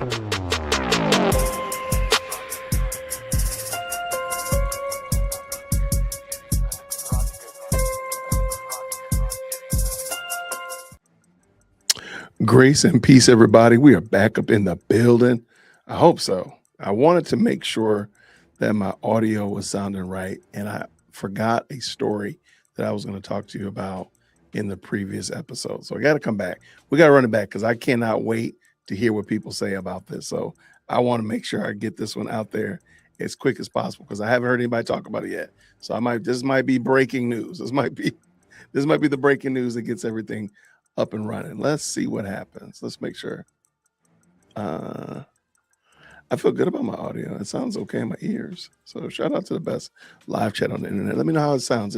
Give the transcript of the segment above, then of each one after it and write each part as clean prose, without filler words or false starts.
Grace and peace, everybody. We are back up in the building. I hope so. I wanted to make sure that my audio was sounding right, and I forgot a story that I was going to talk to you about in the previous episode. So I got to come back. We got to run it back because I cannot wait to hear what people say about this. So I want to make sure I get this one out there as quick as possible because I haven't heard anybody talk about it yet. So this might be breaking news. This might be the breaking news that gets everything up and running. Let's see what happens. Let's make sure. I feel good about my audio. It sounds okay in my ears. So shout out to the best live chat on the internet. Let me know how it sounds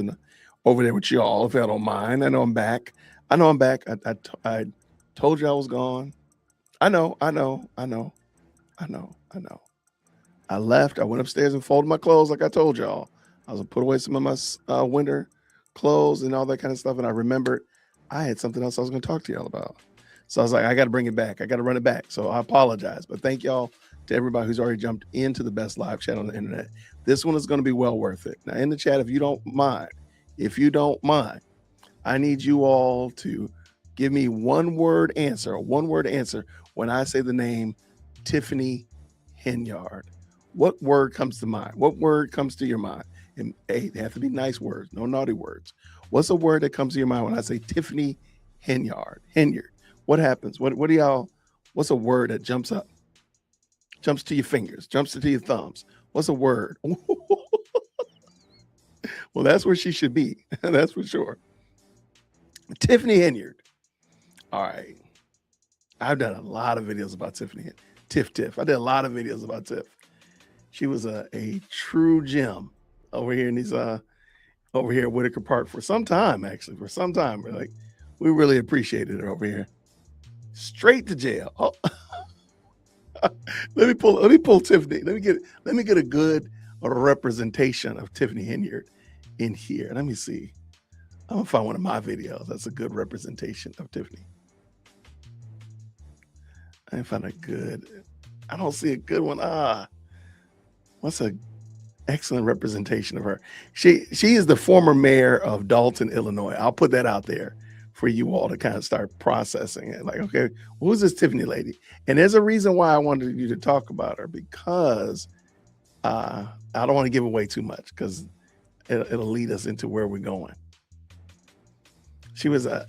over there with y'all, if y'all don't mind. I know I'm back. I told you I was gone. I know. I left. I went upstairs and folded my clothes like I told y'all. I was gonna put away some of my winter clothes and all that kind of stuff. And I remembered I had something else I was going to talk to y'all about. So I was like, I got to bring it back. I got to run it back. So I apologize. But thank y'all to everybody who's already jumped into the best live chat on the internet. This one is going to be well worth it. Now in the chat, if you don't mind, I need you all to give me one word answer when I say the name Tiffany Henyard. What word comes to mind? What word comes to your mind? And hey, they have to be nice words, no naughty words. What's a word that comes to your mind when I say Tiffany Henyard? Henyard. What happens? What do y'all? What's a word that jumps up? Jumps to your fingers, jumps to your thumbs. What's a word? Well, that's where she should be. That's for sure. Tiffany Henyard. All right. I've done a lot of videos about Tiffany. Tiff. I did a lot of videos about Tiff. She was a true gem over here in these over here at Whitaker Park for some time, actually. For some time. We really appreciated her over here. Straight to jail. Oh. Let me pull Tiffany. Let me get a good representation of Tiffany Henyard in here. Let me see. I'm gonna find one of my videos. That's a good representation of Tiffany. I don't see a good one. What's a excellent representation of her? She is the former mayor of Dalton, Illinois. I'll put that out there for you all to kind of start processing it. Like, okay, who's this Tiffany lady? And there's a reason why I wanted you to talk about her, because I don't want to give away too much because it'll lead us into where we're going. She was the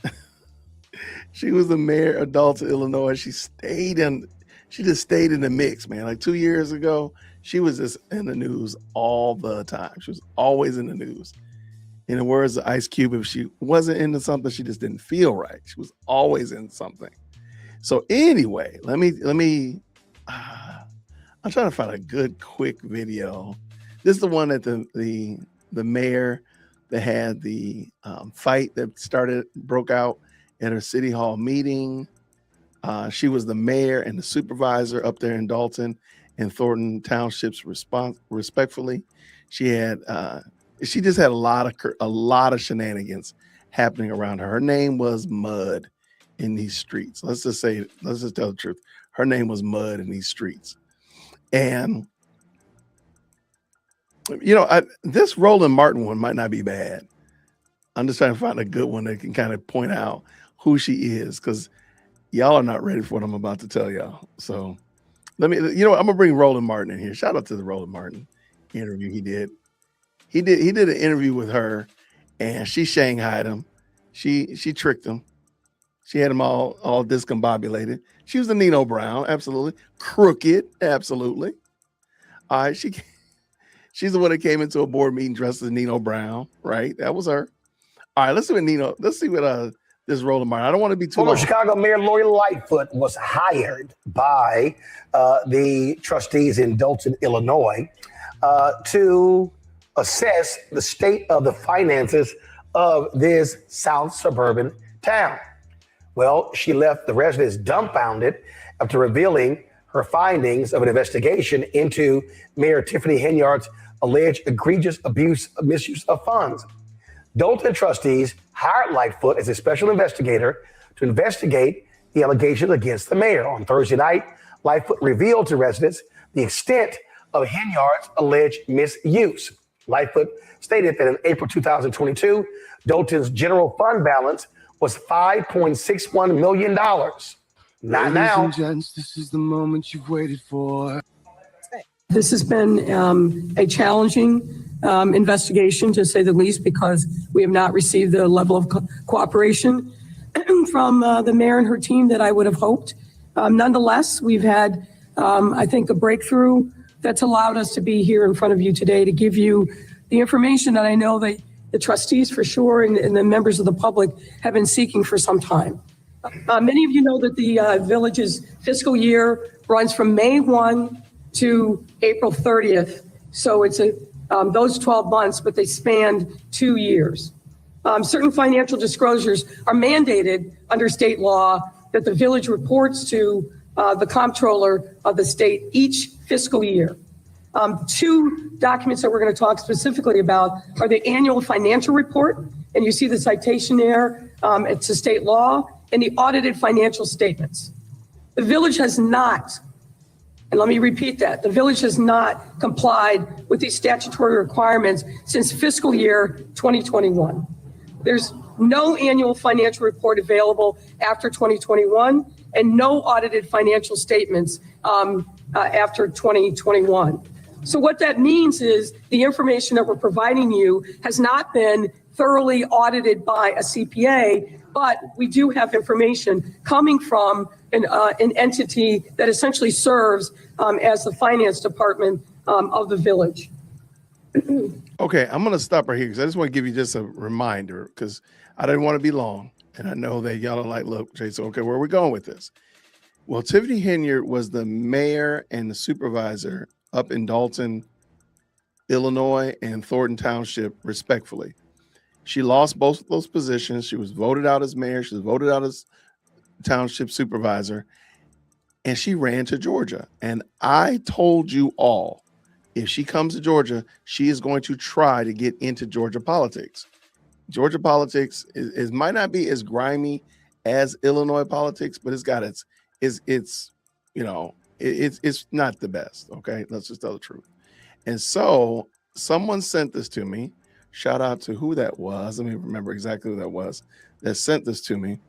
mayor of Dalton, Illinois. She just stayed in the mix, man. Like 2 years ago, she was just in the news all the time. She was always in the news. In the words of Ice Cube, if she wasn't into something, she just didn't feel right. She was always in something. So anyway, let me. I'm trying to find a good, quick video. This is the one that the mayor that had the fight that broke out at her city hall meeting. She was the mayor and the supervisor up there in Dalton and Thornton Townships, respectfully. She just had a lot of shenanigans happening around her. Her name was Mud in these streets. Let's just tell the truth. Her name was Mud in these streets. And this Roland Martin one might not be bad. I'm just trying to find a good one that can kind of point out who she is, because y'all are not ready for what I'm about to tell y'all. So I'm gonna bring Roland Martin in here. Shout out to the Roland Martin interview he did. He did an interview with her, and she shanghaied him. She tricked him. She had him all discombobulated. She was the Nino Brown, absolutely. Crooked, absolutely. All right, she's the one that came into a board meeting dressed as Nino Brown, right? That was her. All right, let's see what this Roland Martin. I don't want to be too long. Chicago Mayor Lori Lightfoot was hired by the trustees in Dalton, Illinois, to assess the state of the finances of this South suburban town. Well, she left the residents dumbfounded after revealing her findings of an investigation into Mayor Tiffany Henyard's alleged egregious misuse of funds. Dalton trustees hired Lightfoot as a special investigator to investigate the allegations against the mayor. On Thursday night, Lightfoot revealed to residents the extent of Henyard's alleged misuse. Lightfoot stated that in April 2022, Dolton's general fund balance was $5.61 million. Not Ladies now. and gents, this is the moment you've waited for. This has been a challenging investigation, to say the least, because we have not received the level of cooperation from the mayor and her team that I would have hoped. Nonetheless, we've had, I think, a breakthrough that's allowed us to be here in front of you today to give you the information that I know that the trustees for sure and the members of the public have been seeking for some time. Many of you know that the village's fiscal year runs from May 1 to April 30th. So it's those 12 months, but they spanned 2 years. Certain financial disclosures are mandated under state law that the village reports to the comptroller of the state each fiscal year. Two documents that we're going to talk specifically about are the annual financial report, and you see the citation there, it's a state law, and the audited financial statements. The village has not, and let me repeat that, the village has not complied with these statutory requirements since fiscal year 2021. There's no annual financial report available after 2021 and no audited financial statements after 2021. So what that means is the information that we're providing you has not been thoroughly audited by a CPA, but we do have information coming from an entity that essentially serves as the finance department of the village. Okay, I'm going to stop right here because I just want to give you just a reminder because I didn't want to be long. And I know that y'all are like, look, Jason, okay, where are we going with this? Well, Tiffany Henyard was the mayor and the supervisor up in Dalton, Illinois, and Thornton Township, respectfully. She lost both of those positions. She was voted out as mayor. She was voted out as township supervisor, and she ran to Georgia. And I told you all, if she comes to Georgia, she is going to try to get into Georgia politics. Georgia politics is might not be as grimy as Illinois politics, but it's got it's not the best. Okay, let's just tell the truth. And so someone sent this to me. Shout out to who that was. Let me remember exactly who that was that sent this to me.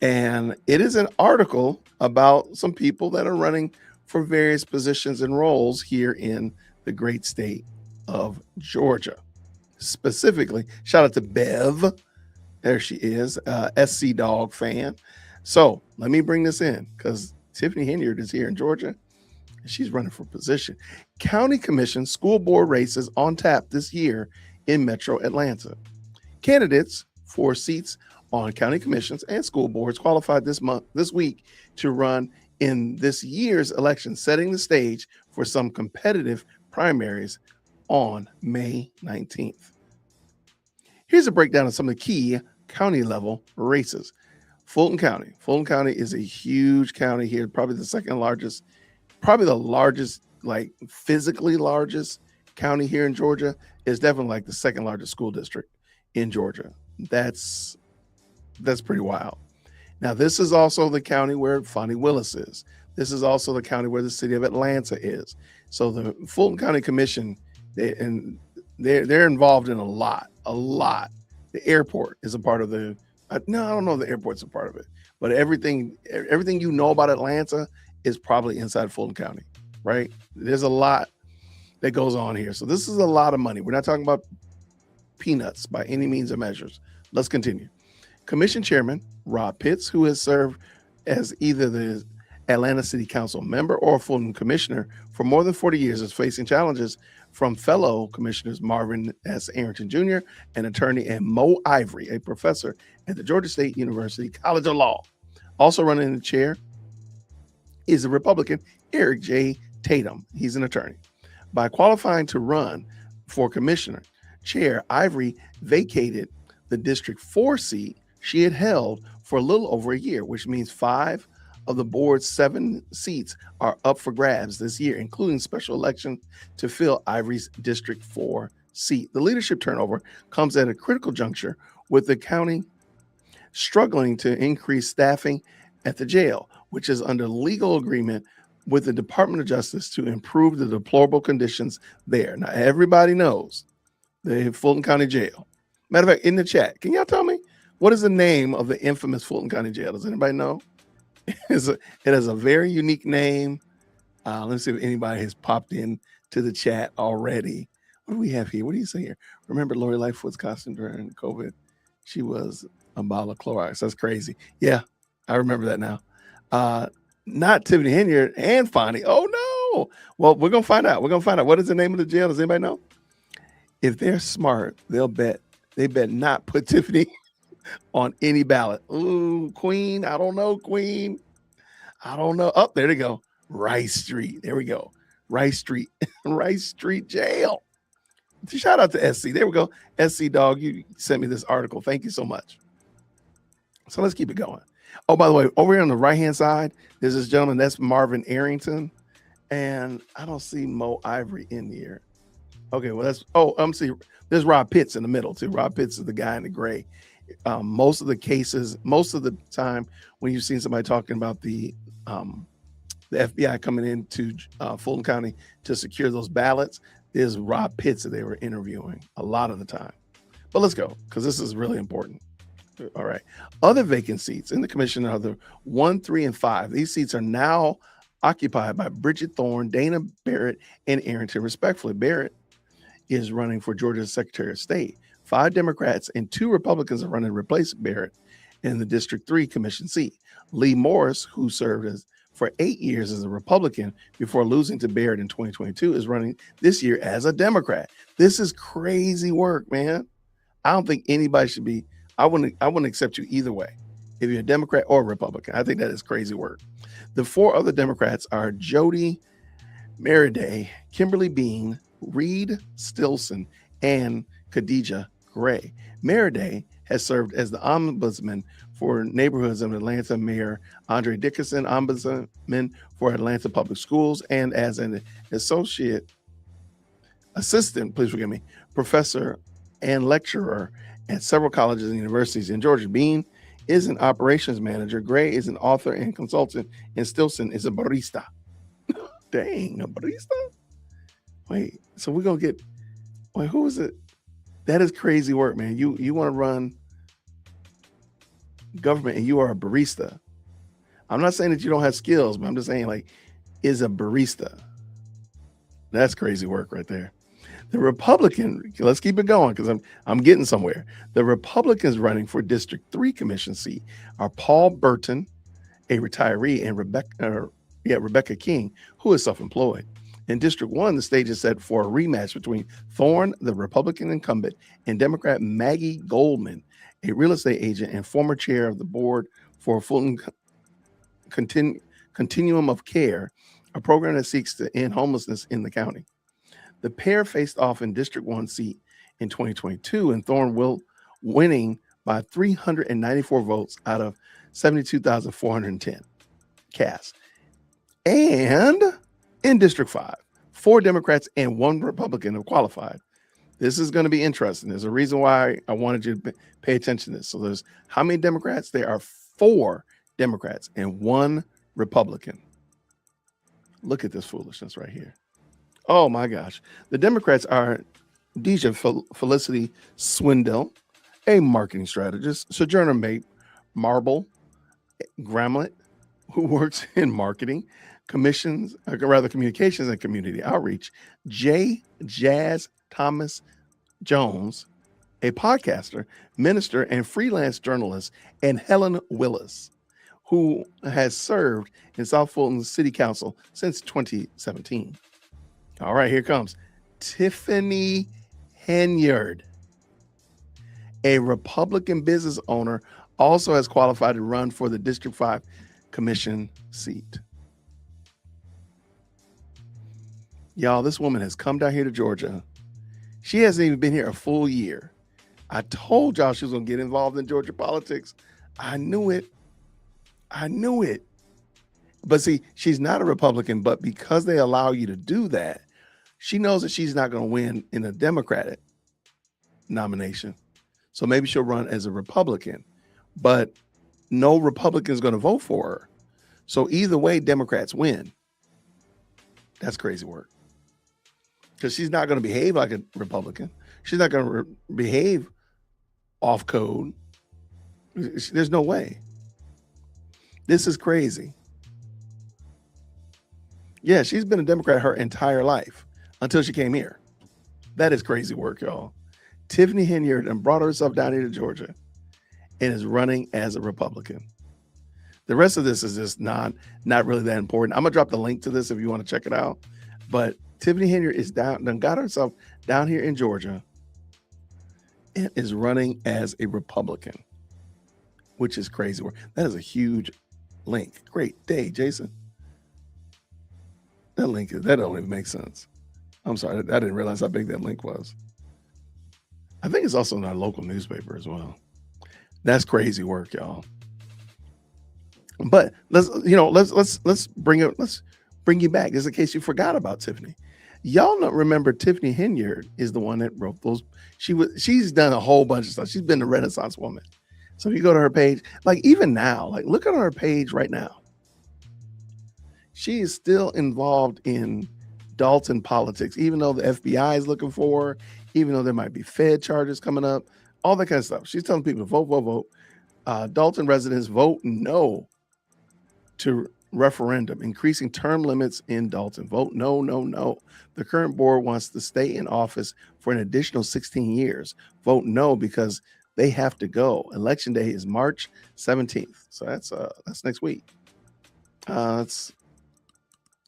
And it is an article about some people that are running for various positions and roles here in the great state of Georgia. Specifically, shout out to Bev. There she is, SC Dog fan. So let me bring this in because Tiffany Henyard is here in Georgia and she's running for position. County Commission school board races on tap this year in Metro Atlanta. Candidates for seats on county commissions and school boards qualified this week to run in this year's election, setting the stage for some competitive primaries on May 19th. Here's a breakdown of some of the key county level races. Fulton County. Fulton County is a huge county here, probably the second largest, probably the largest, like physically largest county here in Georgia. Is definitely like the second largest school district in Georgia. That's pretty wild. Now, this is also the county where Fonnie Willis is. This is also the county where the city of Atlanta is. So the Fulton County Commission, they're involved in a lot. The airport is a part of the. No, I don't know if the airport's a part of it, but everything you know about Atlanta is probably inside Fulton County, right? There's a lot that goes on here. So this is a lot of money. We're not talking about peanuts by any means or measures. Let's continue. Commission Chairman Rob Pitts, who has served as either the Atlanta City Council member or Fulton Commissioner for more than 40 years, is facing challenges from fellow commissioners Marvin S. Arrington Jr., an attorney, and Mo Ivory, a professor at the Georgia State University College of Law. Also running in the chair is the Republican Eric J. Tatum. He's an attorney. By qualifying to run for commissioner, Chair Ivory vacated the District 4 seat she had held for a little over a year, which means 5 of the board's 7 seats are up for grabs this year, including special election to fill Ivory's District 4 seat. The leadership turnover comes at a critical juncture with the county struggling to increase staffing at the jail, which is under legal agreement with the Department of Justice to improve the deplorable conditions there. Now, everybody knows the Fulton County Jail. Matter of fact, in the chat, can y'all tell me what is the name of the infamous Fulton County Jail? Does anybody know? It has a very unique name. Let's see if anybody has popped in to the chat already. What do we have here? What do you say here? Remember Lori Lightfoot's costume during COVID? She was a bottle of Clorox. That's crazy. Yeah, I remember that now. Not Tiffany Henyard and Fonnie. Oh, no. Well, we're going to find out. We're going to find out. What is the name of the jail? Does anybody know? If they're smart, they bet not put Tiffany on any ballot. Ooh, Queen. I don't know, Queen. I don't know. Oh, there they go. Rice Street. There we go. Rice Street. Rice Street Jail. Shout out to SC. There we go. SC Dog, you sent me this article. Thank you so much. So let's keep it going. Oh, by the way, over here on the right-hand side, there's this gentleman. That's Marvin Arrington. And I don't see Mo Ivory in here. Okay, well, there's Rob Pitts in the middle, too. Rob Pitts is the guy in the gray. Most of the time when you've seen somebody talking about the FBI coming into Fulton County to secure those ballots, there's Rob Pitts that they were interviewing a lot of the time. But let's go, because this is really important. All right. Other vacant seats in the commission are the 1, 3, and 5. These seats are now occupied by Bridget Thorne, Dana Barrett, and Arrington, respectively. Barrett is running for Georgia's Secretary of State. 5 Democrats and 2 Republicans are running to replace Barrett in the District 3 commission seat. Lee Morris, who served for 8 years as a Republican before losing to Barrett in 2022, is running this year as a Democrat. This is crazy work, man. I don't think anybody should be. I wouldn't accept you either way, if you're a Democrat or a Republican. I think that is crazy work. The 4 other Democrats are Jody Meriday, Kimberly Bean, Reed Stilson, and Khadijah Gray. Meriday has served as the ombudsman for neighborhoods of Atlanta Mayor Andre Dickinson, ombudsman for Atlanta Public Schools, and as an assistant, professor and lecturer at several colleges and universities in Georgia. Bean is an operations manager. Gray is an author and consultant, and Stilson is a barista. Dang, a barista? Wait, so we're going to get, who is it? That is crazy work, man. You want to run government and you are a barista. I'm not saying that you don't have skills, but I'm just saying, is a barista. That's crazy work right there. The Republican, let's keep it going because I'm getting somewhere. The Republicans running for District 3 commission seat are Paul Burton, a retiree, and Rebecca King, who is self-employed. In District 1, the stage is set for a rematch between Thorne, the Republican incumbent, and Democrat Maggie Goldman, a real estate agent and former chair of the board for Fulton Continuum of Care, a program that seeks to end homelessness in the county. The pair faced off in District 1 seat in 2022, and Thorne winning by 394 votes out of 72,410 cast. And in District 5, 4 Democrats and 1 Republican have qualified. This is going to be interesting. There's a reason why I wanted you to pay attention to this. So there's how many Democrats? There are 4 Democrats and 1 Republican. Look at this foolishness right here. Oh my gosh. The Democrats are Deja Felicity Swindell, a marketing strategist, Sojourner Marble Gramlett, who works in marketing, communications and community outreach, J. Jazz Thomas Jones, a podcaster, minister, and freelance journalist, and Helen Willis, who has served in South Fulton City Council since 2017. All right, here comes Tiffany Henyard, a Republican business owner, also has qualified to run for the District 5 commission seat. Y'all, this woman has come down here to Georgia. She hasn't even been here a full year. I told y'all she was going to get involved in Georgia politics. I knew it. But see, she's not a Republican, but because they allow you to do that, she knows that she's not going to win in a Democratic nomination. So maybe she'll run as a Republican, but no Republican is going to vote for her. So either way, Democrats win. That's crazy work. Because she's not going to behave like a Republican. She's not going to behave off code. There's no way. This is crazy. Yeah, she's been a Democrat her entire life until she came here. That is crazy work, y'all. Tiffany Henyard and brought herself down here to Georgia and is running as a Republican. The rest of this is just not really that important. I'm gonna drop the link to this if you want to check it out. But Tiffany Henyard is done got herself down here in Georgia and is running as a Republican, which is crazy work. That is a huge link. Great day, Jason. That link that don't even make sense. I'm sorry, I didn't realize how big that link was. I think it's also in our local newspaper as well. That's crazy work, y'all. But let's bring you back just in case you forgot about Tiffany. Y'all don't remember Tiffany Henyard is the one that wrote those. She's done a whole bunch of stuff. She's been a Renaissance woman. So if you go to her page, like even now, like look at her page right now. She is still involved in Dalton politics, even though the FBI is looking for her, even though there might be Fed charges coming up, all that kind of stuff. She's telling people to vote. Dalton residents vote no to referendum, increasing term limits in Dalton. Vote no, no, no. The current board wants to stay in office for an additional 16 years. Vote no because they have to go. Election day is March 17th. So that's next week. That's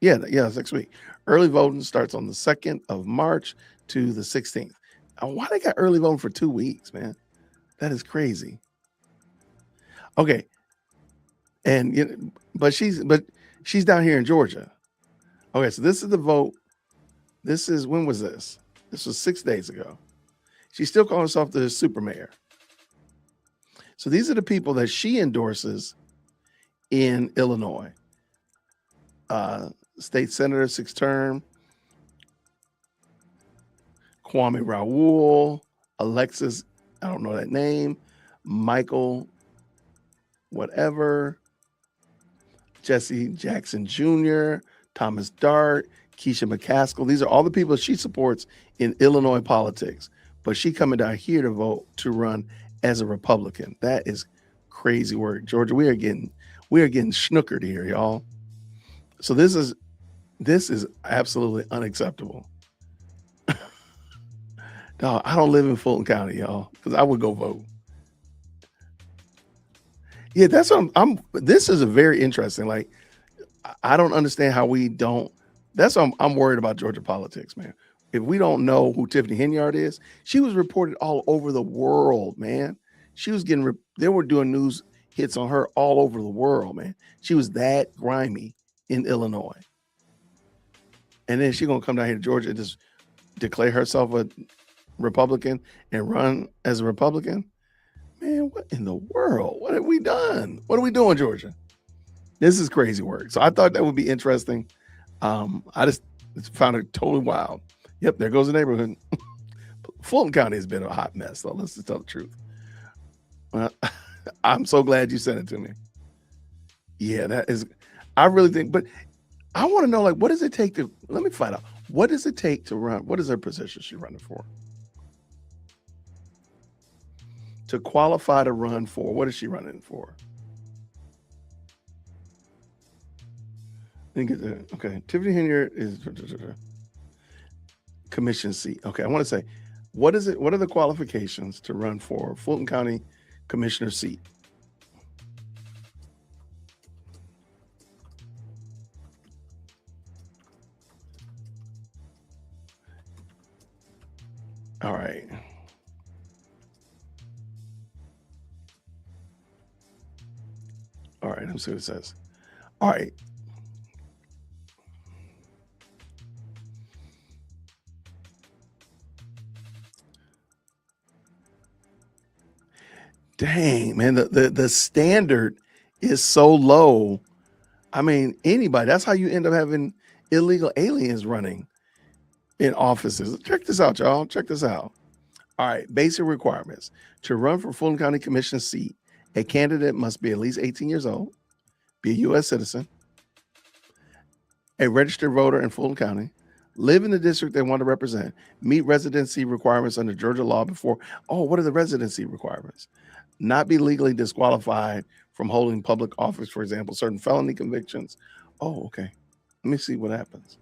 next week. Early voting starts on the 2nd of March to the 16th. Why they got early voting for 2 weeks, man? That is crazy. Okay. And but she's down here in Georgia. Okay, so this is the vote. When was this? This was 6 days ago. She's still calling herself the super mayor. So these are the people that she endorses in Illinois. State Senator, 6th term. Kwame Raoul, Alexis, I don't know that name. Michael, whatever. Jesse Jackson Jr., Thomas Dart, Keisha McCaskill. These are all the people she supports in Illinois politics. But she coming down here to vote to run as a Republican. That is crazy work. Georgia, we are getting snookered here, y'all. So this is absolutely unacceptable. Dog, I don't live in Fulton County, y'all, because I would go vote. Yeah, that's what this is a very interesting. Like, I don't understand how we don't. That's what I'm worried about Georgia politics, man. If we don't know who Tiffany Henyard is, she was reported all over the world, man. She was they were doing news hits on her all over the world, man. She was that grimy in Illinois. And then she's going to come down here to Georgia and just declare herself a Republican and run as a Republican. Man, what in the world? What have we done? What are we doing, Georgia? This is crazy work. So I thought that would be interesting. I just found it totally wild. Yep, there goes the neighborhood. Fulton County has been a hot mess, though. Let's just tell the truth. I'm so glad you sent it to me. Yeah, that is. I really think, but I want to know, like, what does it take to? Let me find out. What does it take to run? What is her position she's running for? To qualify to run for, what is she running for? Let me get there. Okay, Tiffany Henyard is commission seat. Okay, I want to say, what is it? What are the qualifications to run for Fulton County commissioner seat? All right. All right, let's see what it says. All right. Dang, man, the standard is so low. I mean, anybody, that's how you end up having illegal aliens running in offices. Check this out, y'all. Check this out. All right, basic requirements. To run for Fulton County Commission seat, a candidate must be at least 18 years old, be a U.S. citizen, a registered voter in Fulton County, live in the district they want to represent, meet residency requirements under Georgia law before. Oh, what are the residency requirements? Not be legally disqualified from holding public office, for example, certain felony convictions. Oh, okay. Let me see what happens.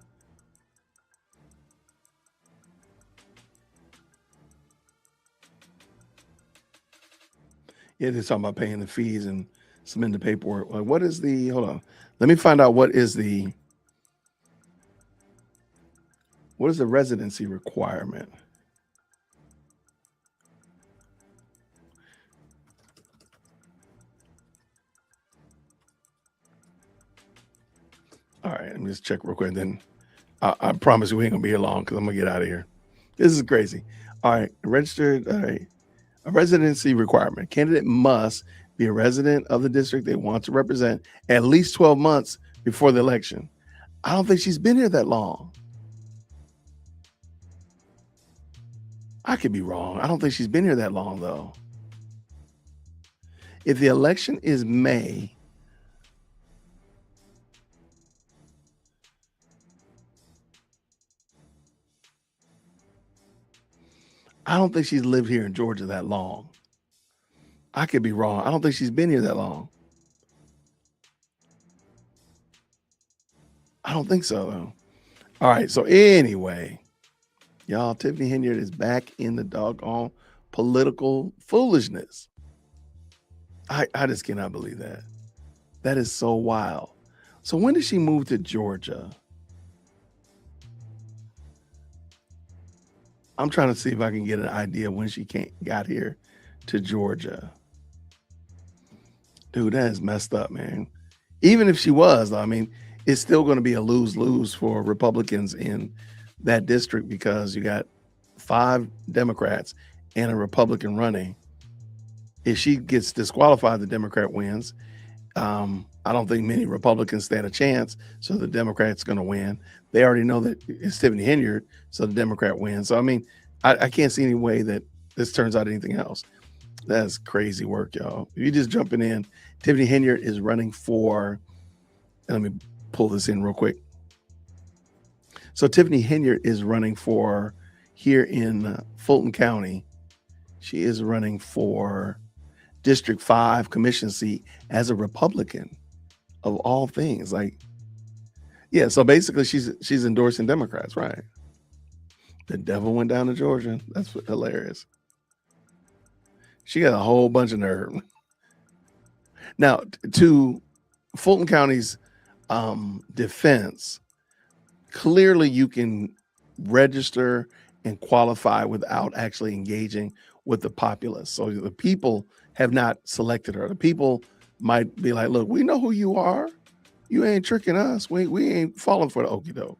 Yeah, they're talking about paying the fees and submitting the paperwork. Like, what is the, hold on. Let me find out what is the residency requirement? All right, let me just check real quick. Then I promise you we ain't gonna be here long because I'm gonna get out of here. This is crazy. All right, registered. All right, a residency requirement. Candidate must be a resident of the district they want to represent at least 12 months before the election. I don't think she's been here that long. I could be wrong. I don't think she's been here that long though. If the election is May, I don't think she's lived here in Georgia that long. I could be wrong. I don't think she's been here that long. I don't think so, though. All right. So anyway, y'all, Tiffany Henyard is back in the doggone political foolishness. I just cannot believe that. That is so wild. So when did she move to Georgia? I'm trying to see if I can get an idea when she got here to Georgia. Dude, that is messed up, man. Even if she was, I mean, it's still going to be a lose-lose for Republicans in that district because you got 5 Democrats and a Republican running. If she gets disqualified, the Democrat wins. I don't think many Republicans stand a chance, so the Democrat's going to win. They already know that it's Tiffany Henyard, so the Democrat wins. So, I mean, I can't see any way that this turns out anything else. That's crazy work, y'all. If you're just jumping in, Tiffany Henyard is running for, let me pull this in real quick. So Tiffany Henyard is running for here in Fulton County. She is running for District 5 commission seat as a Republican of all things. Like, yeah, so basically she's endorsing Democrats, right? The devil went down to Georgia. That's hilarious. She got a whole bunch of nerve. Now, to Fulton County's defense, clearly you can register and qualify without actually engaging with the populace. So the people have not selected her. The people might be like, look, we know who you are. You ain't tricking us. We ain't falling for the okie doke.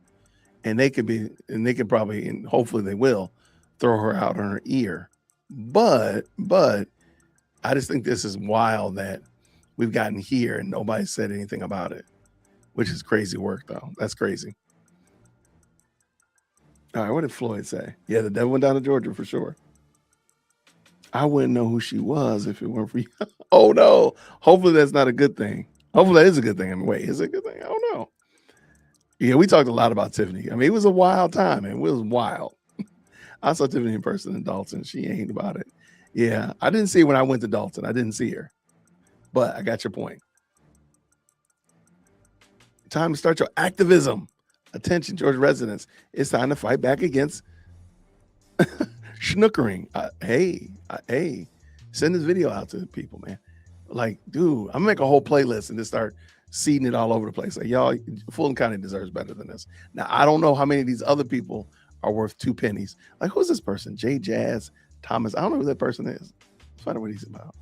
And they could probably, and hopefully they will, throw her out on her ear. But I just think this is wild that we've gotten here and nobody said anything about it, which is crazy work though. That's crazy. All right, what did Floyd say? Yeah, the devil went down to Georgia for sure. I wouldn't know who she was if it weren't for you. Oh no. Hopefully that's not a good thing. Hopefully that is a good thing. I mean, wait, is it a good thing? I don't know. Yeah, we talked a lot about Tiffany. I mean, it was a wild time, and it was wild. I saw Tiffany in person in Dalton. She ain't about it. Yeah, I didn't see her when I went to Dalton. I didn't see her. But I got your point. Time to start your activism. Attention, Georgia residents. It's time to fight back against schnookering. Hey, send this video out to people, man. Like, dude, I'm gonna make a whole playlist and just start seeding it all over the place. Like, y'all, Fulton County deserves better than this. Now, I don't know how many of these other people are worth 2 pennies. Like, who's this person? J. Jazz Thomas. I don't know who that person is. Let's find out what he's about.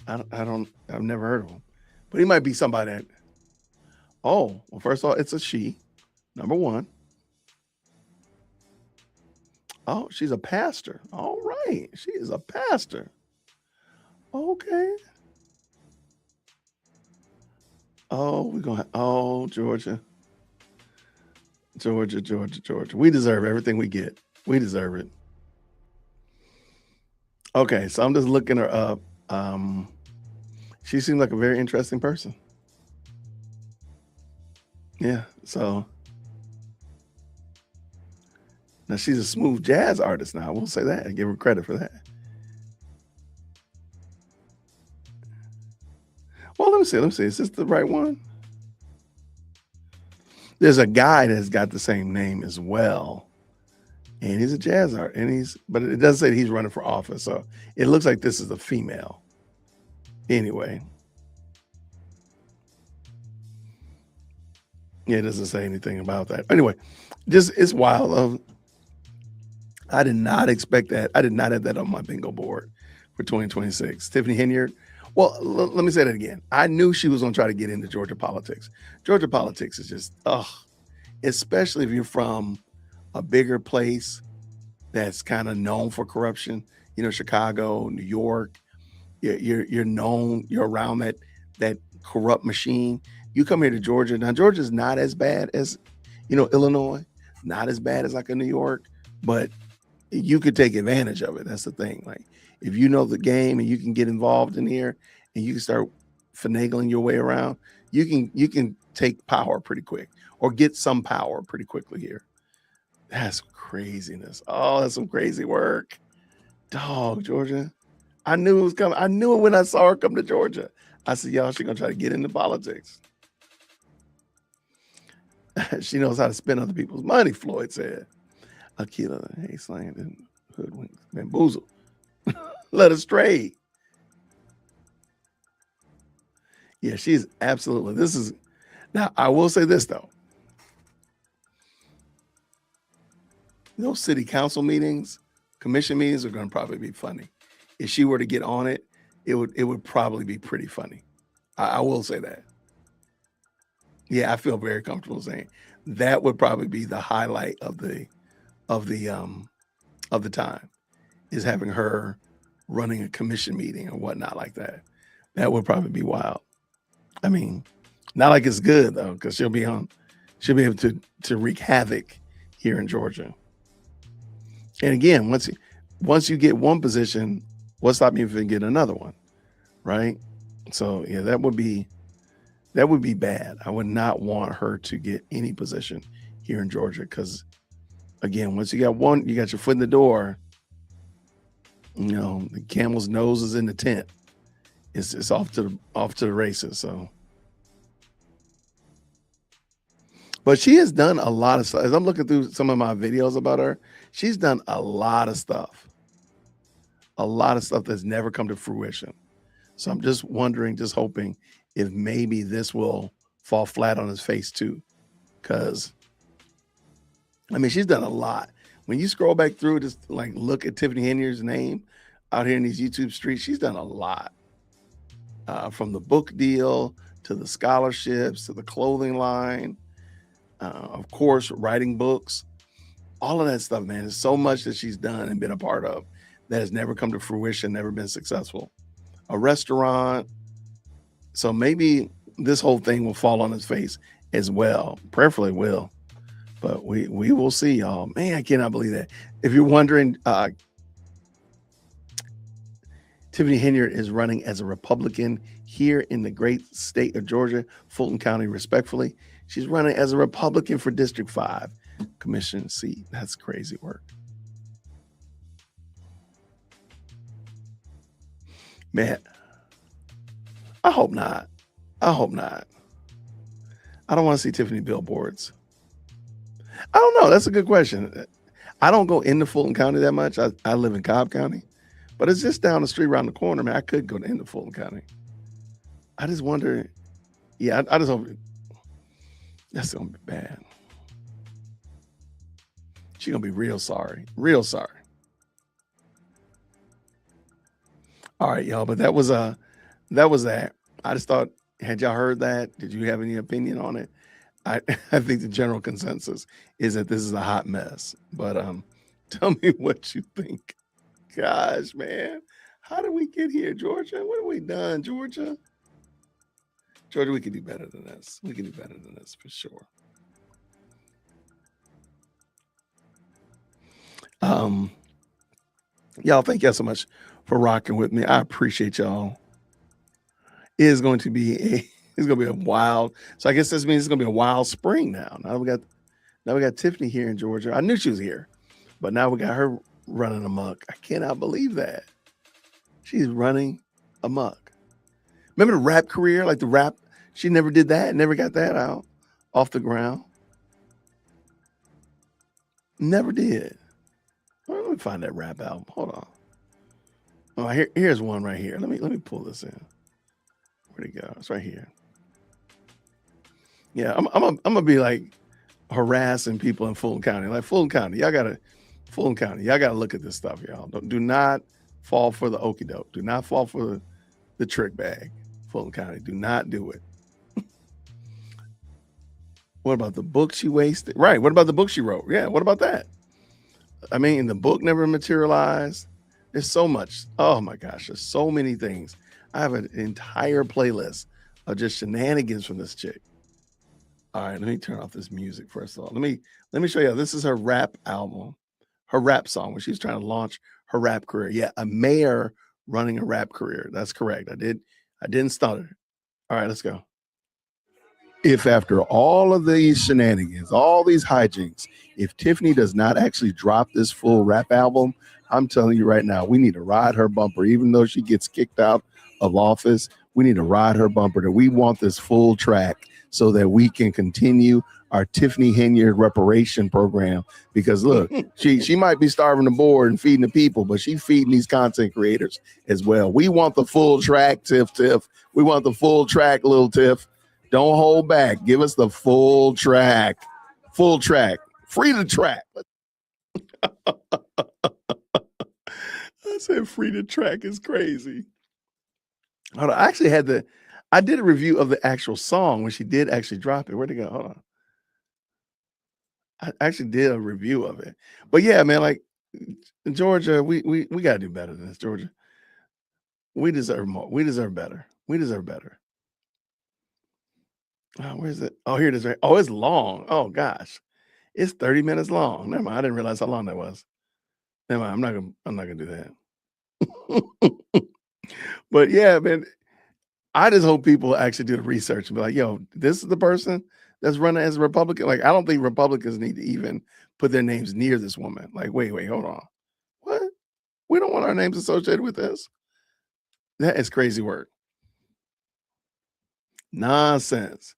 I've never heard of him. But he might be somebody that, oh, well, first of all, it's a she, number one. Oh, she's a pastor. All right. She is a pastor. Okay. Oh, we're going to, oh, Georgia. We deserve everything we get. We deserve it. Okay, so I'm just looking her up. She seems like a very interesting person. Yeah. So now she's a smooth jazz artist now. I will say that. I give her credit for that. Well, let me see. Let me see. Is this the right one? There's a guy that's got the same name as well. And he's a jazz art. But it does say he's running for office. So it looks like this is a female. Anyway. Yeah, it doesn't say anything about that. Anyway, just it's wild. I did not expect that. I did not have that on my bingo board for 2026. Tiffany Henyard. Well, let me say that again. I knew she was going to try to get into Georgia politics. Georgia politics is just, especially if you're from a bigger place that's kind of known for corruption. You know, Chicago, New York. You're known. You're around that corrupt machine. You come here to Georgia. Now, Georgia's not as bad as, Illinois. Not as bad as like a New York, but you could take advantage of it. That's the thing. Like, if you know the game and you can get involved in here and you can start finagling your way around, you can take power pretty quick or get some power pretty quickly here. That's craziness. Oh, that's some crazy work. Dog, Georgia. I knew it was coming. I knew it when I saw her come to Georgia. I said, y'all, she's going to try to get into politics. She knows how to spend other people's money, Floyd said. Akila, hey, slammed and hoodwinked, bamboozled, led astray. Yeah, she's absolutely. Now, I will say this, though. Those city council meetings, commission meetings are going to probably be funny. If she were to get on it, it would probably be pretty funny. I will say that. Yeah, I feel very comfortable saying that would probably be the highlight of the time, is having her running a commission meeting or whatnot like that. That would probably be wild. I mean, not like it's good though, because she'll be able to wreak havoc here in Georgia. And again, once you get one position, what's stopping you from getting another one, right? So yeah, that would be bad. I would not want her to get any position here in Georgia because, again, once you got one, you got your foot in the door. The camel's nose is in the tent. It's off to the races. So, but she has done a lot of stuff. As I'm looking through some of my videos about her, she's done a lot of stuff. A lot of stuff that's never come to fruition. So I'm just wondering, just hoping if maybe this will fall flat on his face too. Because, I mean, she's done a lot. When you scroll back through, just like look at Tiffany Henyard's name out here in these YouTube streets, she's done a lot. From the book deal to the scholarships to the clothing line, of course, writing books, all of that stuff, man. There's so much that she's done and been a part of that has never come to fruition, never been successful. A restaurant. So maybe this whole thing will fall on his face as well. Prayerfully will. But we will see, y'all. Man, I cannot believe that. If you're wondering, Tiffany Henyard is running as a Republican here in the great state of Georgia, Fulton County, respectfully. She's running as a Republican for District 5 commission seat. That's crazy work. Man, I hope not. I hope not. I don't want to see Tiffany billboards. I don't know. That's a good question. I don't go into Fulton County that much. I live in Cobb County, but it's just down the street around the corner, man. I could go into Fulton County. I just wonder. Yeah, I just hope that's going to be bad. She's going to be real sorry. Real sorry. All right, y'all. But that was that. I just thought, had y'all heard that? Did you have any opinion on it? I think the general consensus is that this is a hot mess. But tell me what you think. Gosh, man. How did we get here, Georgia? What have we done, Georgia? Georgia, we can do better than this. We can do better than this for sure. Y'all, thank y'all so much for rocking with me. I appreciate y'all. It is going to be It's gonna be a wild. So I guess this means it's gonna be a wild spring now. Now we got Tiffany here in Georgia. I knew she was here, but now we got her running amok. I cannot believe that. She's running amok. Remember the rap career? Like the rap, she never did that, never got that out off the ground. Never did. Well, let me find that rap album. Hold on. Oh, here's one right here. Let me pull this in. Where'd it go? It's right here. Yeah, I'm gonna be like harassing people in Fulton County. Like Fulton County, y'all gotta look at this stuff, y'all. Do not fall for the okie doke. Do not fall for the trick bag. Fulton County, do not do it. What about the book she wasted? Right. What about the book she wrote? Yeah. What about that? I mean, the book never materialized. There's so much. Oh my gosh, there's so many things. I have an entire playlist of just shenanigans from this chick. All right, let me turn off this music first of all. Let me show you. This is her rap album, her rap song when she's trying to launch her rap career. Yeah, a mayor running a rap career. That's correct. I didn't stutter. All right, let's go. If after all of these shenanigans, all these hijinks, if Tiffany does not actually drop this full rap album, I'm telling you right now, we need to ride her bumper. Even though she gets kicked out of office, we need to ride her bumper. That we want this full track so that we can continue our Tiffany Henyard reparation program. Because look, she might be starving the board and feeding the people, but she's feeding these content creators as well. We want the full track, Tiff. We want the full track, Lil Tiff. Don't hold back. Give us the full track. Full track. Free the track. I said free the track is crazy. Hold on. I did a review of the actual song when she did actually drop it. Where'd it go? Hold on. I actually did a review of it. But yeah, man, like Georgia, we gotta do better than this, Georgia. We deserve more. We deserve better. We deserve better. Oh, where's it? Oh, here it is. Right. Oh, it's long. Oh gosh. It's 30 minutes long. Never mind. I didn't realize how long that was. Never mind. I'm not gonna do that. But yeah, man, I just hope people actually do the research and be like, yo, this is the person that's running as a Republican. Like, I don't think Republicans need to even put their names near this woman. Like, wait, hold on. What? We don't want our names associated with this. That is crazy work. Nonsense.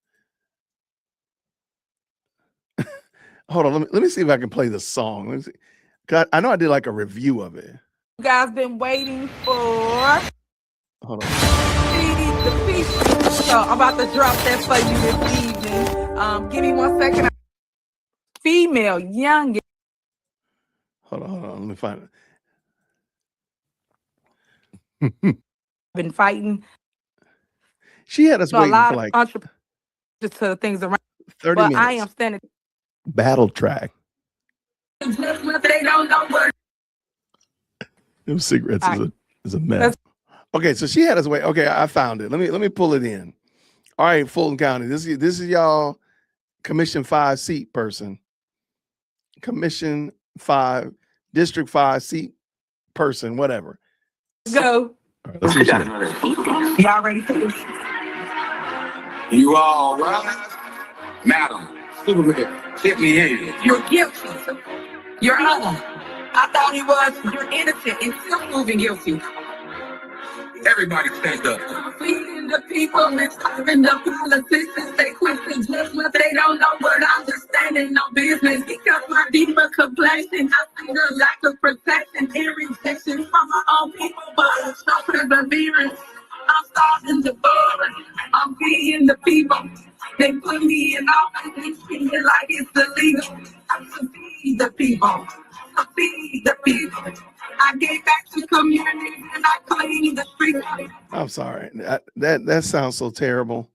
Hold on, let me see if I can play the song. Let me see. 'Cause I know I did like a review of it. You guys been waiting for Hold on. Feed the People. So I'm about to drop that for you this evening. Give me 1 second. Female, young. Hold on. Let me find it. Been fighting. She had us waiting for like to things around 30 but minutes. I am standing. Battle track. They don't know what. Them cigarettes is a mess. Okay, so she had us wait. Okay, I found it. Let me pull it in. All right, Fulton County. This is y'all Commission 5 seat person. Commission 5, District 5 seat person, whatever. Go. All right, let's see. Y'all ready for this? You all right? Madam, Superman, Tiffany Henyard. You're guilty. Your Honor. I thought he was. You're innocent and still proving guilty. Everybody stand up. Feeding the people, misguiding the politicians. They question judgment, they don't know what I'm understanding. No business because my deeper complexion. I see the lack of protection and rejection from my own people, but I'm so perseverance. I'm starting to burn. I'm feeding the people. They put me in office and treat it like it's illegal. I'm to feed the people. To feed the people. I gave back to communities and I cleaned the streets. I'm sorry. That sounds so terrible.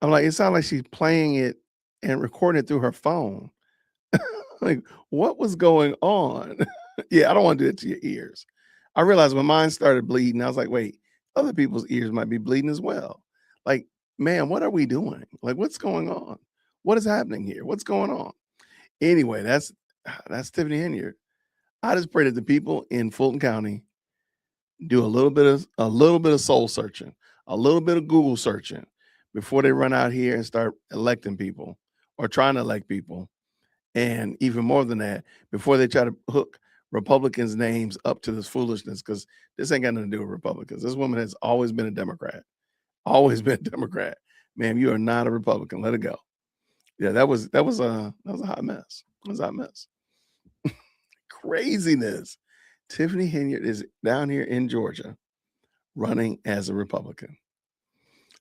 I'm like, it sounds like she's playing it and recording it through her phone. Like, what was going on? Yeah, I don't want to do it to your ears. I realized when mine started bleeding, I was like, wait, other people's ears might be bleeding as well. Like, man, what are we doing? Like, what's going on? What is happening here? What's going on? Anyway, that's Tiffany Henyard. I just pray that the people in Fulton County do a little bit of soul searching, a little bit of Google searching, before they run out here and start electing people or trying to elect people. And even more than that, before they try to hook Republicans' names up to this foolishness, because this ain't got nothing to do with Republicans. This woman has always been a Democrat. Always been a Democrat. Ma'am, you are not a Republican. Let it go. Yeah, that was a hot mess. It was a hot mess. Craziness. Tiffany Henyard is down here in Georgia running as a Republican.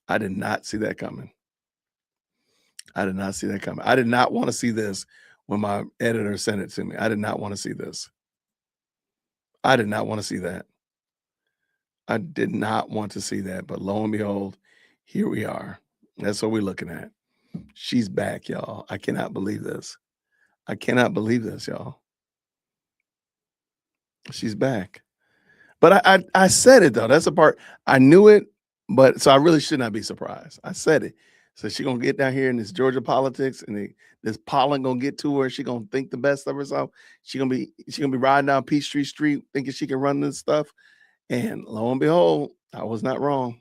I did not see that coming. I did not see that coming. I did not want to see this when my editor sent it to me. I did not want to see this. I did not want to see that. I did not want to see that. But lo and behold, here we are. That's what we're looking at. She's back, y'all. I cannot believe this. I cannot believe this, y'all. She's back. But I said it, though. That's the part. I knew it, but so I really should not be surprised. I said it. So she going to get down here in this Georgia politics, and this pollen going to get to her. She going to think the best of herself. She going to be riding down Peachtree Street thinking she can run this stuff. And lo and behold, I was not wrong.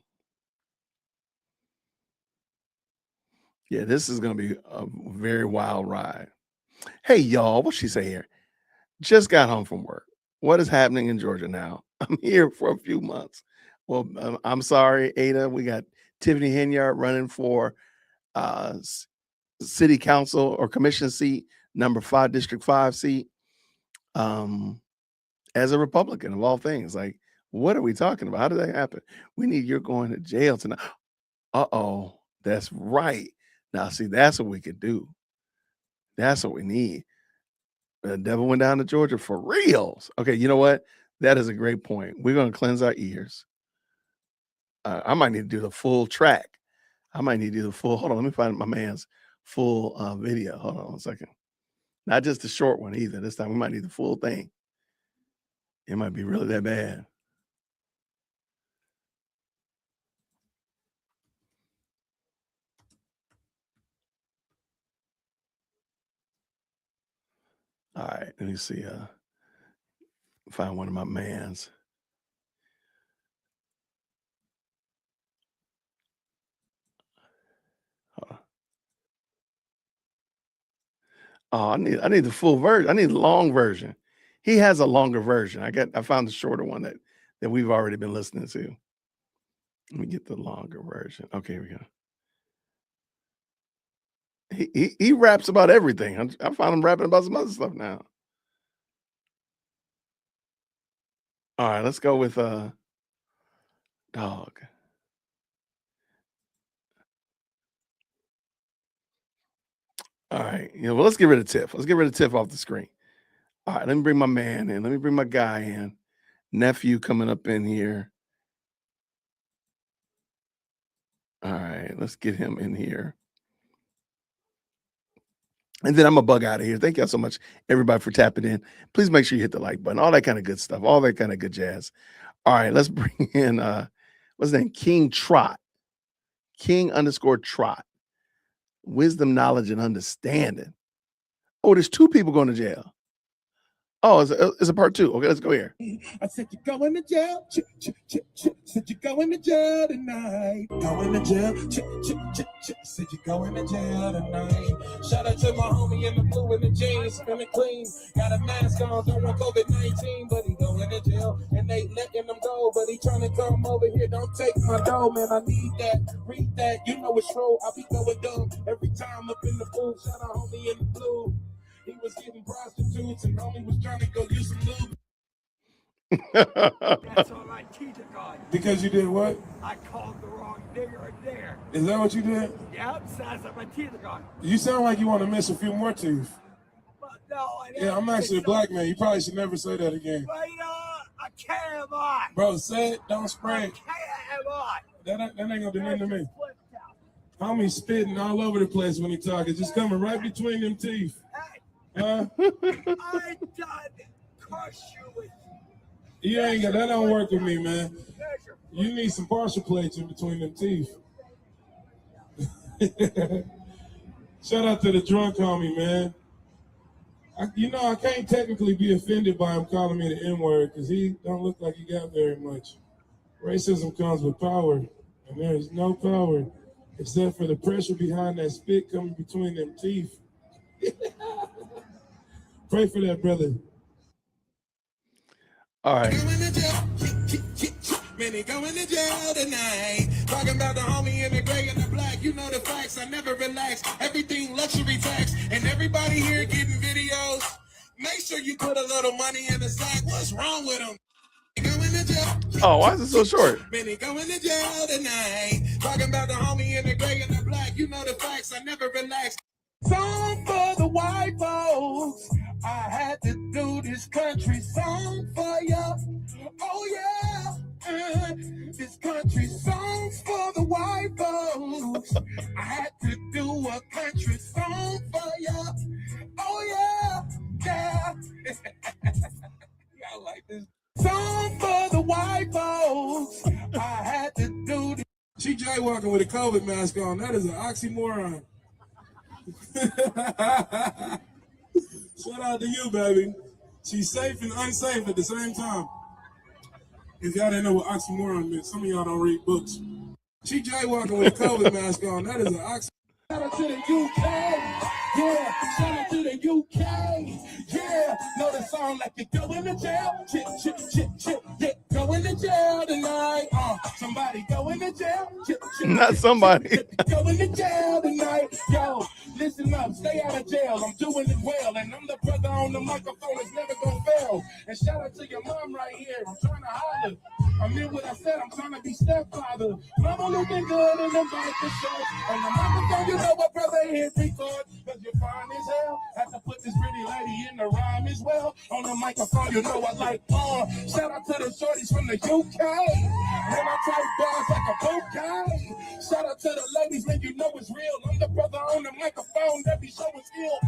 Yeah, this is going to be a very wild ride. Hey, y'all, what she say here? Just got home from work. What is happening in Georgia now? I'm here for a few months. Well, I'm sorry, Ada. We got Tiffany Henyard running for city council or commission seat, number 5, District 5 seat, as a Republican of all things. Like, what are we talking about? How did that happen? We need you're going to jail tonight. Uh-oh, that's right. Now, see, that's what we could do. That's what we need. The devil went down to Georgia for reals. Okay, you know what? That is a great point. We're going to cleanse our ears. I might need to do the full track. I might need to do the full. Hold on, let me find my man's full video. Hold on a second. Not just the short one either. This time we might need the full thing. It might be really that bad. All right, let me see. Find one of my mans. Oh, I need the full version. I need the long version. He has a longer version. I found the shorter one that we've already been listening to. Let me get the longer version. Okay, here we go. He raps about everything. I found him rapping about some other stuff now. All right, let's go with dog. All right, well, let's get rid of Tiff. Let's get rid of Tiff off the screen. All right, let me bring my man in. Let me bring my guy in. Nephew coming up in here. All right, let's get him in here. And then I'm going to bug out of here. Thank y'all so much, everybody, for tapping in. Please make sure you hit the like button. All that kind of good stuff. All that kind of good jazz. All right, let's bring in, what's his name? King Trot. King_Trot. Wisdom, knowledge, and understanding. Oh, there's 2 people going to jail. Oh, it's a part 2. Okay, let's go here. I said you going to jail. Said you going to jail tonight. Going to jail. Said you going to jail tonight. Shout out to my homie in the blue and the jeans, feeling clean. Got a mask on, don't want COVID-19, but he going to jail and they letting him go. But he trying to come over here. Don't take my dough, man. I need that. Read that. You know it's true. I be going dumb every time up in the booth. Shout out homie in the blue. He was getting prostitutes and homie was trying to go use some lube. That's all I cheated on. Because you did what? I called the wrong nigger there. Is that what you did? Yep, says I'm a cheated on. You sound like you want to miss a few more teeth. But no, Yeah, I'm actually a black man. You probably should never say that again. But you know, I can't lie. Bro, say it, don't spray it. I can't lie. That ain't gonna do nothing to me. Homie spitting all over the place when he talking. Just coming right between them teeth. I done crush you with You ain't got that. Don't work with me, man. You need some partial plates in between them teeth. Shout out to the drunk homie, man. I can't technically be offended by him calling me the N-word because he don't look like he got very much. Racism comes with power, and there's no power Except for the pressure behind that spit coming between them teeth. Pray for that brother. All right. Man, they going to jail tonight. Talking about the homie in the gray and the black. You know the facts. I never relax. Everything luxury tax. And everybody here getting videos. Make sure you put a little money in the sack. What's wrong with them? Oh, why is it so short? Man, they going to jail tonight. Talking about the homie in the gray and the black. You know the facts. I never relax. Song for the white folks. I had to do this country song for ya. Oh yeah. This country song's for the white folks. I had to do a country song for ya. Oh yeah. Yeah. Y'all like this? Song for the white folks. I had to do this. She jaywalking with a COVID mask on. That is an oxymoron. Shout out to you, baby. She's safe and unsafe at the same time. If y'all didn't know what oxymoron meant, some of y'all don't read books. She jaywalking with a COVID mask on. That is an oxymoron. Shout out to the UK. Yeah, shout out to the UK. Yeah, know the song like you go in the jail. Chip, chip, chip, chip. Yeah, go in the jail tonight. Somebody go in the jail. Chip, chip, Not somebody. chip, chip, go in the jail tonight. Yo, listen up, stay out of jail. I'm doing it well, and I'm the brother on the microphone that's never gonna fail. And shout out to your mom right here. I'm trying to holler. I mean what I said. I'm trying to be stepfather. Mama looking good in the back of show. On the microphone, you know what brother here record. Cause you're fine as hell. Had to put this pretty lady in the rhyme as well. On the microphone, you know I like shout out to the shorties from the UK. When I type bars like a bouquet. Shout out to the ladies, man, you know it's real. I'm the brother on the microphone that be showing skill.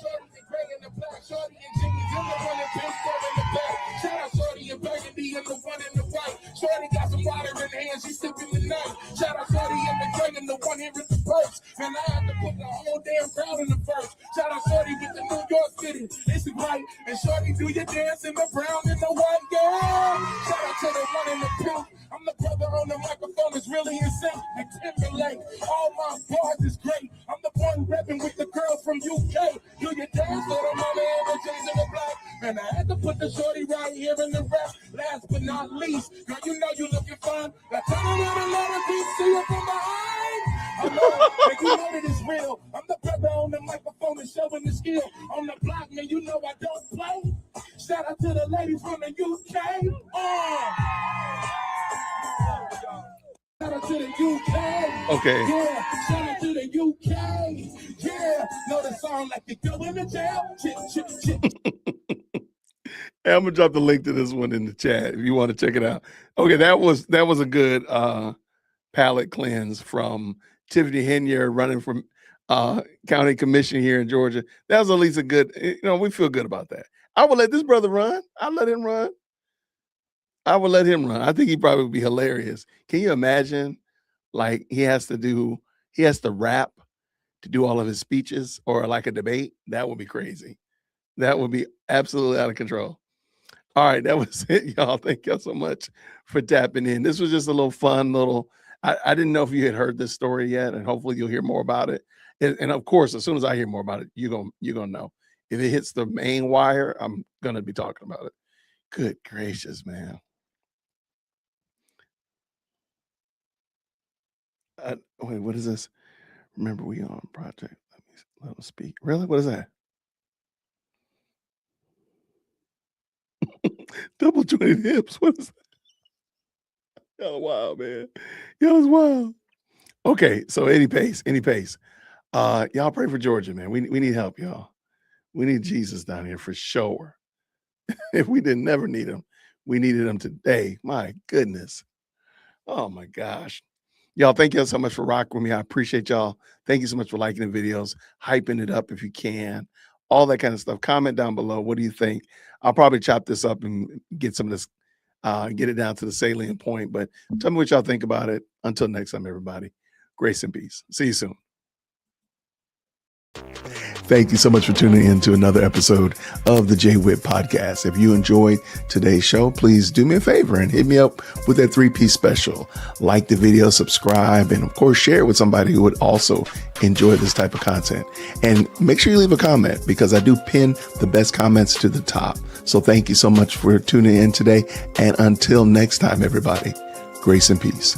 Shorty and gray in the black, shorty and jeans, and the one in pink in the back. Shout out shorty and burgundy and the one in the white. Shorty got some water in her hand, she's sipping the night. Shout out shorty and the gray and the one here with the purse. Man, I had to put the whole damn crowd in the first. Shout out shorty with the New York City. It's right. And shorty, do your dance in the brown and the white girl. Shout out to the one in the pink. I'm the brother on the microphone that's really in sync. And Timberlake, all my bars is great. I'm the one repping with the girls from UK. Do your dance for the mama and the J's in the black. And I had to put the shorty right here in the rap. Last but not least, girl, you know you looking fun. Now turn around and let us see you from behind. I know, and you know that it's real. I'm the brother on the microphone and showing the skill. On the block, man, you know I don't play. Shout out to the ladies from the UK. Shout out to the UK. Okay. Yeah, shout out to the UK. Yeah, know the song like you go in the jail. Chip, chip, chip. Hey, I'm gonna drop the link to this one in the chat if you want to check it out. Okay, that was a good palate cleanse from Tiffany Henyard running from county commission here in Georgia. That was at least a good, we feel good about that. I would let this brother run. I'd let him run. I would let him run. I think he probably would be hilarious. Can you imagine? Like he has to rap to do all of his speeches or like a debate. That would be crazy. That would be absolutely out of control. All right, that was it, y'all. Thank y'all so much for tapping in. This was just a little fun I didn't know if you had heard this story yet, and hopefully you'll hear more about it. And of course, as soon as I hear more about it, you're gonna know. If it hits the main wire, I'm gonna be talking about it. Good gracious, man. Wait, what is this? Remember, we on project. Let them speak. Really? What is that? Double jointed hips. What is that? Y'all wild, man. Y'all is wild. Okay, so any pace. Y'all pray for Georgia, man. We need help, y'all. We need Jesus down here for sure. If we didn't never need him, we needed him today. My goodness. Oh my gosh. Y'all, thank y'all so much for rocking with me. I appreciate y'all. Thank you so much for liking the videos, hyping it up if you can, all that kind of stuff. Comment down below. What do you think? I'll probably chop this up and get some of this, get it down to the salient point. But tell me what y'all think about it. Until next time, everybody. Grace and peace. See you soon. Thank you so much for tuning in to another episode of the Jay Witt Podcast. If you enjoyed today's show, please do me a favor and hit me up with that 3-piece special. Like the video, subscribe, and of course, share it with somebody who would also enjoy this type of content. And make sure you leave a comment because I do pin the best comments to the top. So thank you so much for tuning in today. And until next time, everybody, grace and peace.